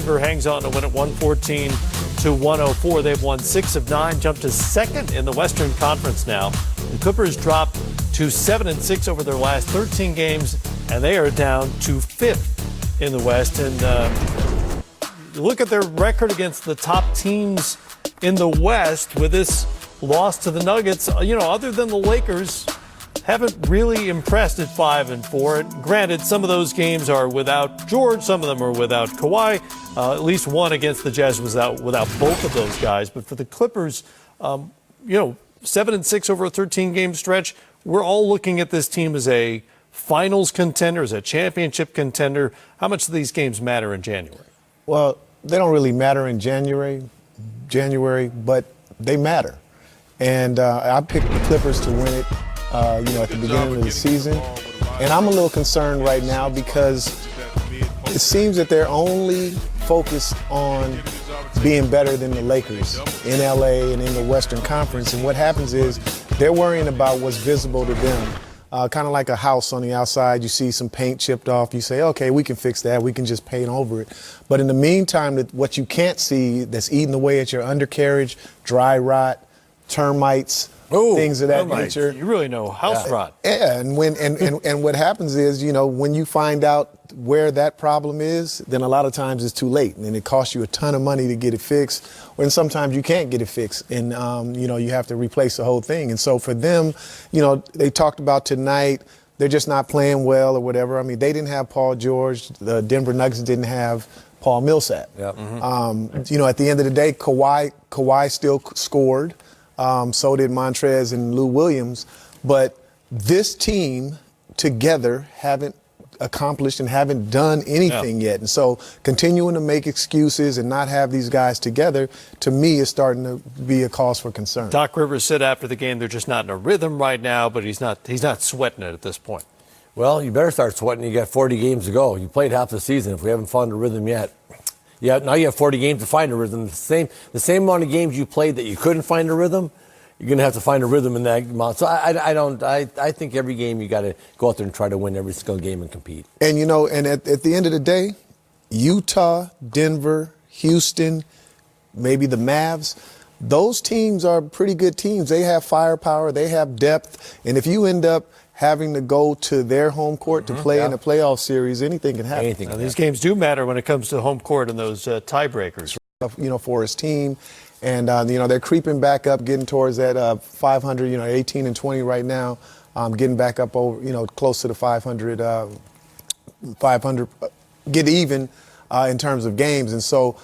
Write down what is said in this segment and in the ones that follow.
Denver hangs on to win at 114-104. They've won 6 of 9, jumped to second in the Western Conference now. The Clippers dropped to 7-6 over their last 13 games, and they are down to 5th in the West. And look at their record against the top teams in the West with this loss to the Nuggets. Other than the Lakers, haven't really impressed at 5-4. And granted, some of those games are without George, some of them are without Kawhi. At least one against the Jazz was without both of those guys. But for the Clippers, 7-6 over a 13-game stretch. We're all looking at this team as a finals contender, as a championship contender. How much do these games matter in January? Well, they don't really matter in January, but they matter. And I picked the Clippers to win it. At the beginning of the season. And I'm a little concerned right now because it seems that they're only focused on being better than the Lakers in LA and in the Western Conference. And what happens is they're worrying about what's visible to them. Kind of like a house on the outside, you see some paint chipped off, you say, okay, we can fix that, we can just paint over it. But in the meantime, what you can't see that's eating away at your undercarriage, dry rot, termites, things of that nature. You really know house rot. Yeah, and what happens is, when you find out where that problem is, then a lot of times it's too late, and it costs you a ton of money to get it fixed. Or sometimes you can't get it fixed, and you have to replace the whole thing. And so for them, they talked about tonight, they're just not playing well or whatever. I mean, they didn't have Paul George. The Denver Nuggets didn't have Paul Millsap. Yep. At the end of the day, Kawhi still scored. So did Montrez and Lou Williams. But this team together haven't accomplished and haven't done anything yet. And so continuing to make excuses and not have these guys together, to me, is starting to be a cause for concern. Doc Rivers said after the game they're just not in a rhythm right now, but he's not sweating it at this point. Well, you better start sweating. You got 40 games to go. You played half the season if we haven't found a rhythm yet. Yeah, now you have 40 games to find a rhythm. The same amount of games you played that you couldn't find a rhythm, you're going to have to find a rhythm in that amount. So I think every game you got to go out there and try to win every single game and compete. And, and at the end of the day, Utah, Denver, Houston, maybe the Mavs, those teams are pretty good teams. They have firepower. They have depth. And if you end up having to go to their home court to play in a playoff series, anything can happen. These games do matter when it comes to home court and those tiebreakers. For his team. And, they're creeping back up, getting towards that 500, 18 and 20 right now, getting back up over, close to the 500, get even in terms of games. And so,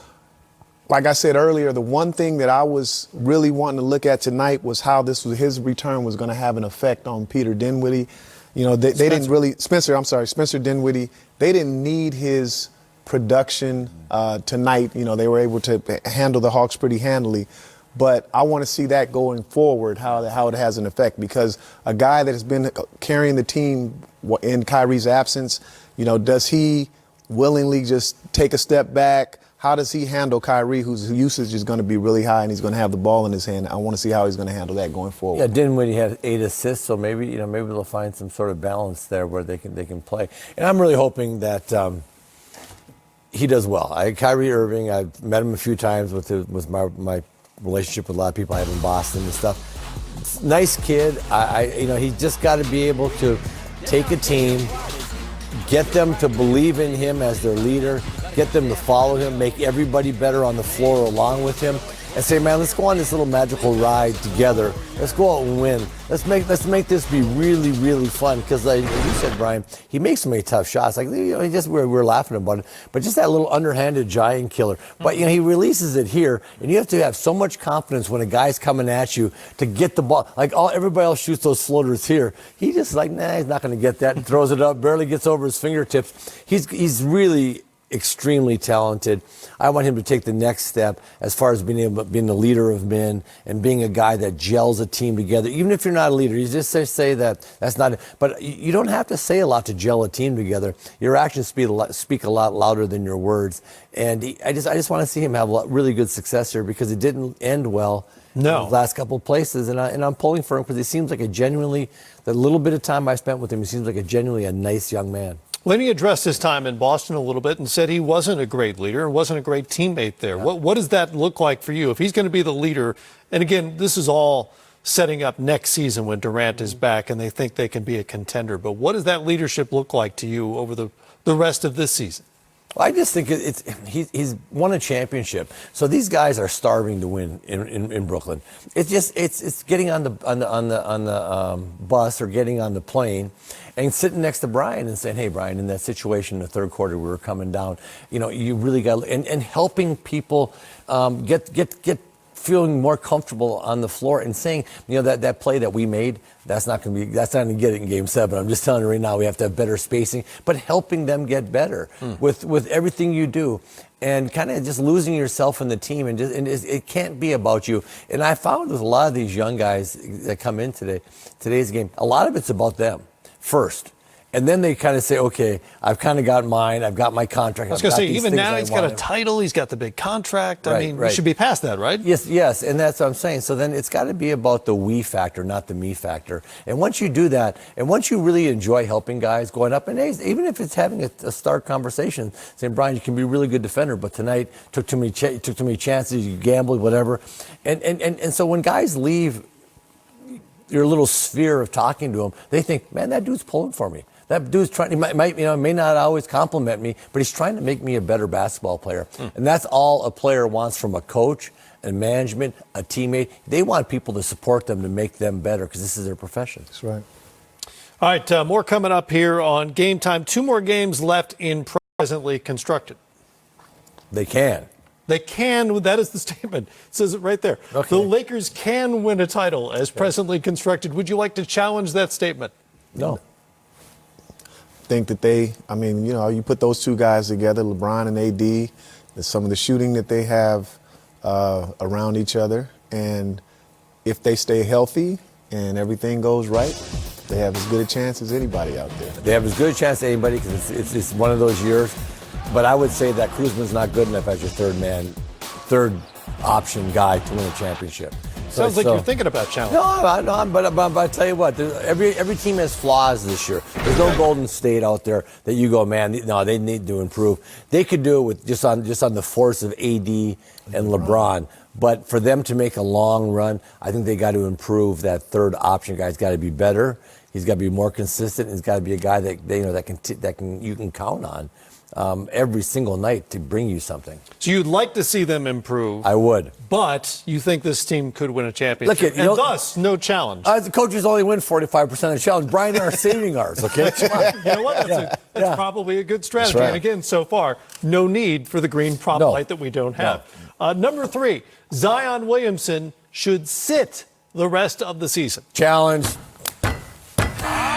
like I said earlier, the one thing that I was really wanting to look at tonight was how his return was going to have an effect on Peter Dinwiddie. They didn't really, Spencer Dinwiddie, they didn't need his production tonight. They were able to handle the Hawks pretty handily. But I want to see that going forward, how it has an effect, because a guy that has been carrying the team in Kyrie's absence, does he willingly just take a step back? How does he handle Kyrie, whose usage is going to be really high and he's going to have the ball in his hand? I want to see how he's going to handle that going forward. Yeah, Dinwiddie had 8 assists, so maybe they'll find some sort of balance there where they can play. And I'm really hoping that he does well. Kyrie Irving, I've met him a few times with my relationship with a lot of people I have in Boston and stuff. Nice kid. He's just got to be able to take a team, get them to believe in him as their leader, get them to follow him, make everybody better on the floor along with him, and say, man, let's go on this little magical ride together. Let's go out and win. Let's make this be really, really fun. Because like you said, Brian, he makes so many tough shots. Like we're laughing about it, but just that little underhanded giant killer. But he releases it here, and you have to have so much confidence when a guy's coming at you to get the ball. Like everybody else shoots those floaters here. He just he's not going to get that, and throws it up, barely gets over his fingertips. He's really extremely talented. I want him to take the next step as far as being the leader of men and being a guy that gels a team together. Even if you're not a leader, you just say that's not. But you don't have to say a lot to gel a team together. Your actions speak a lot louder than your words. And I just want to see him have really good success here, because it didn't end well. No. In the last couple of places, and I'm pulling for him because he seems like the little bit of time I spent with him, he seems like a genuinely nice young man. Lenny addressed his time in Boston a little bit and said he wasn't a great leader and wasn't a great teammate there. Yeah. What does that look like for you? If he's going to be the leader, and again, this is all setting up next season when Durant is back and they think they can be a contender, but what does that leadership look like to you over the rest of this season? Well, I just think he's won a championship, so these guys are starving to win in Brooklyn. It's getting on the bus or getting on the plane and sitting next to Brian and saying, "Hey, Brian, in that situation in the third quarter, we were coming down. You really got," and helping people get feeling more comfortable on the floor and saying, that play that we made, that's not going to get it in Game 7. I'm just telling you right now, we have to have better spacing, but helping them get better with everything you do, and kind of just losing yourself in the team, and it can't be about you. And I found with a lot of these young guys that come in today's game, a lot of it's about them first. And then they kind of say, okay, I've kind of got mine. I've got my contract. I was going to say, even now he's got a title. He's got the big contract. Right, we should be past that, right? Yes, and that's what I'm saying. So then it's got to be about the we factor, not the me factor. And once you do that, and once you really enjoy helping guys going up in age, even if it's having a start conversation, saying, Brian, you can be a really good defender, but tonight took too many chances, you gambled, whatever. And so when guys leave your little sphere of talking to them, they think, man, that dude's pulling for me. That dude's trying. He may not always compliment me, but he's trying to make me a better basketball player. And that's all a player wants from a coach and management, a teammate. They want people to support them to make them better because this is their profession. That's right. All right, more coming up here on Game Time. 2 more games left in presently constructed. They can. They can. That is the statement. It says it right there. Okay. The Lakers can win a title as presently constructed. Would you like to challenge that statement? No. Think that you put those two guys together, LeBron and AD, some of the shooting that they have around each other, and if they stay healthy and everything goes right, they have as good a chance as anybody out there. They have as good a chance as anybody because it's one of those years. But I would say that Kuzma's not good enough as your third option guy to win a championship. Sounds like you're thinking about challenge. No, but I tell you what, every team has flaws this year. There's no Golden State out there that you go, man, no, they need to improve. They could do it with just on the force of AD and LeBron. But for them to make a long run, I think they got to improve. That third option guy's got to be better. He's got to be more consistent. He's got to be a guy that you can count on every single night to bring you something. So you'd like to see them improve. I would. But you think this team could win a championship. Thus, no challenge. The coaches only win 45% of the challenge. Brian and I are saving ours, okay? Come on. You know what? That's probably a good strategy. Right. And again, so far, no need for the green prop light that we don't have. No. Number 3, Zion Williamson should sit the rest of the season. Challenge.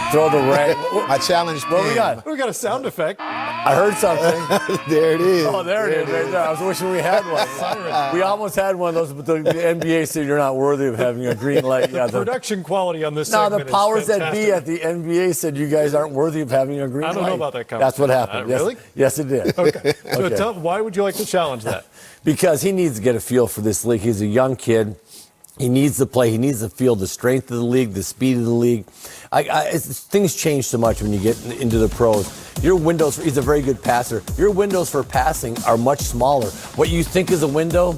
Throw the rag. I challenge. What we got? We got a sound effect. I heard something. There it is. Oh, there it is right there. I was wishing we had one. We almost had one of those, but the NBA said you're not worthy of having a green light. The production quality on this No, segment the powers is that be at the NBA said you guys aren't worthy of having a green light. I don't know about that comment. That's what happened. Really? Yes, it did. Okay. So why would you like to challenge that? Because he needs to get a feel for this league. He's a young kid. He needs to play. He needs to feel the strength of the league, the speed of the league. Things change so much when you get into the pros. He's a very good passer. Your windows for passing are much smaller. What you think is a window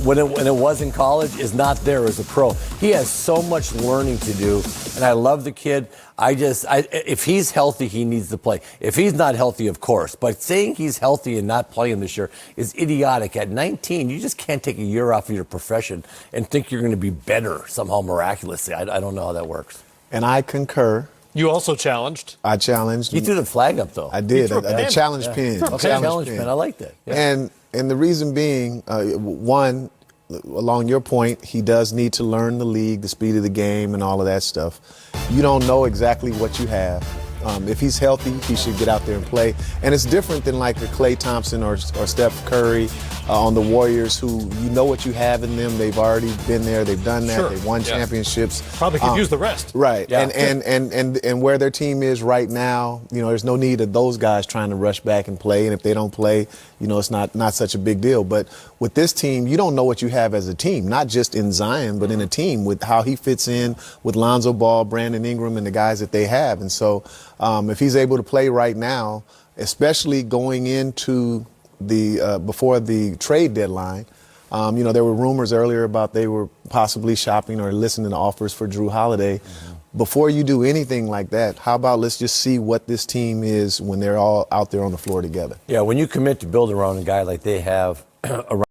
when it was in college is not there as a pro. He has so much learning to do, and I love the kid. If he's healthy, he needs to play. If he's not healthy, of course. But saying he's healthy and not playing this year is idiotic. At 19, you just can't take a year off of your profession and think you're going to be better somehow miraculously. I don't know how that works. And I concur. You also challenged. I challenged. You threw the flag up, though. I did. The challenge pin. Okay, challenge pin. I like that. Yeah. And the reason being, one, along your point, he does need to learn the league, the speed of the game, and all of that stuff. You don't know exactly what you have. If he's healthy, he should get out there and play. And it's different than like a Klay Thompson or Steph Curry on the Warriors, who you know what you have in them. They've already been there. They've done that. Sure. They've won championships. Probably could use the rest. Right. Yeah. And where their team is right now, there's no need of those guys trying to rush back and play. And if they don't play, it's not such a big deal. But with this team, you don't know what you have as a team, not just in Zion, but in a team with how he fits in with Lonzo Ball, Brandon Ingram, and the guys that they have. And so if he's able to play right now, especially going into before the trade deadline, there were rumors earlier about they were possibly shopping or listening to offers for Drew Holiday. Mm-hmm. Before you do anything like that, how about let's just see what this team is when they're all out there on the floor together? Yeah, when you commit to build around a guy like they have around